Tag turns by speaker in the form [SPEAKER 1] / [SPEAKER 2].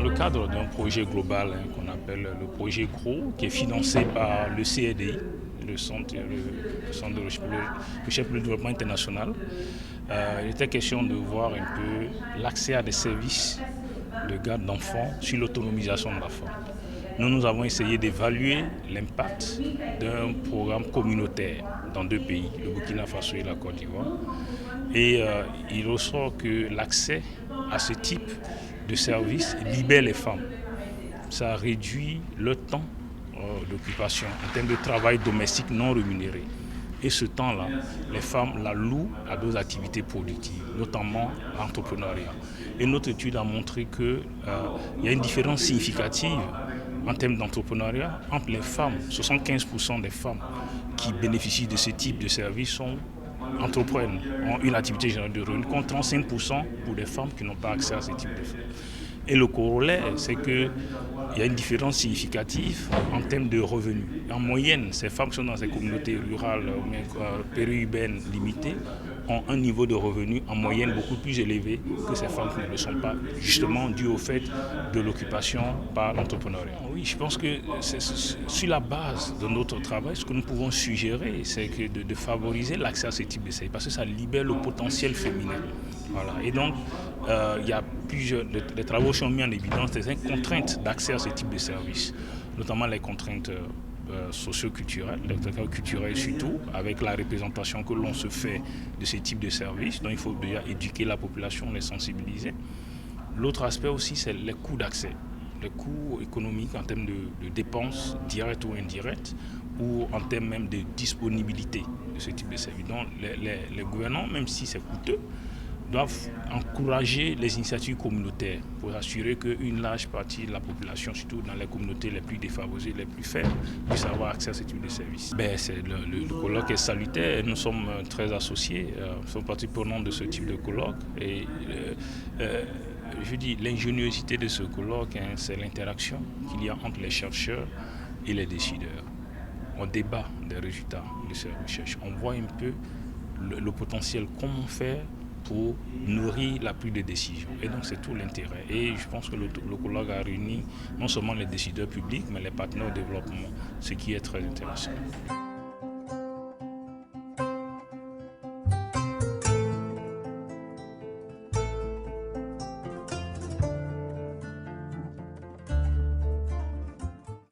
[SPEAKER 1] dans le cadre d'un projet global qu'on appelle le projet GROW, qui est financé par le CEDI, le Centre de Recherche pour le Développement International. Il était question de voir un peu l'accès à des services de garde d'enfants sur l'autonomisation de la femme. Nous avons essayé d'évaluer l'impact d'un programme communautaire dans deux pays, le Burkina Faso et la Côte d'Ivoire. Et il ressort que l'accès à ce type de service libère les femmes. Ça réduit le temps d'occupation en termes de travail domestique non rémunéré. Et ce temps-là, les femmes l'allouent à d'autres activités productives, notamment l'entrepreneuriat. Et notre étude a montré qu'il y a une différence significative en termes d'entrepreneuriat entre les femmes. 75% des femmes qui bénéficient de ce type de services entreprennent, ont une activité générale de revenus, contre 35% pour des femmes qui n'ont pas accès à ce type de services. Et le corollaire, c'est qu'il y a une différence significative en termes de revenus. En moyenne, ces femmes qui sont dans ces communautés rurales ou périurbaines limitées ont un niveau de revenus en moyenne beaucoup plus élevé que ces femmes qui ne le sont pas, justement dû au fait de l'occupation par l'entrepreneuriat. Oui, je pense que sur la base de notre travail, ce que nous pouvons suggérer, c'est que de favoriser l'accès à ce type de services, parce que ça libère le potentiel féminin. Voilà. Et donc, il y a plusieurs des travaux qui ont mis en évidence des contraintes d'accès à ce type de services, notamment les contraintes socio-culturelles, culturelles surtout, avec la représentation que l'on se fait de ce type de services. Donc il faut déjà éduquer la population, les sensibiliser. L'autre aspect aussi, c'est les coûts d'accès, les coûts économiques en termes de dépenses directes ou indirectes, ou en termes même de disponibilité de ce type de services. Donc les gouvernants, même si c'est coûteux, doivent encourager les initiatives communautaires pour assurer qu'une large partie de la population, surtout dans les communautés les plus défavorisées, les plus faibles, puisse avoir accès à ce type de services. Le colloque est salutaire, nous sommes très associés, nous sommes partie prenante de ce type de colloque. Et je dis, l'ingéniosité de ce colloque, c'est l'interaction qu'il y a entre les chercheurs et les décideurs. On débat des résultats de ces recherches, on voit un peu le potentiel, comment faire pour nourrir la prise de décision. Et donc c'est tout l'intérêt. Et je pense que le colloque a réuni non seulement les décideurs publics, mais les partenaires au développement, ce qui est très intéressant.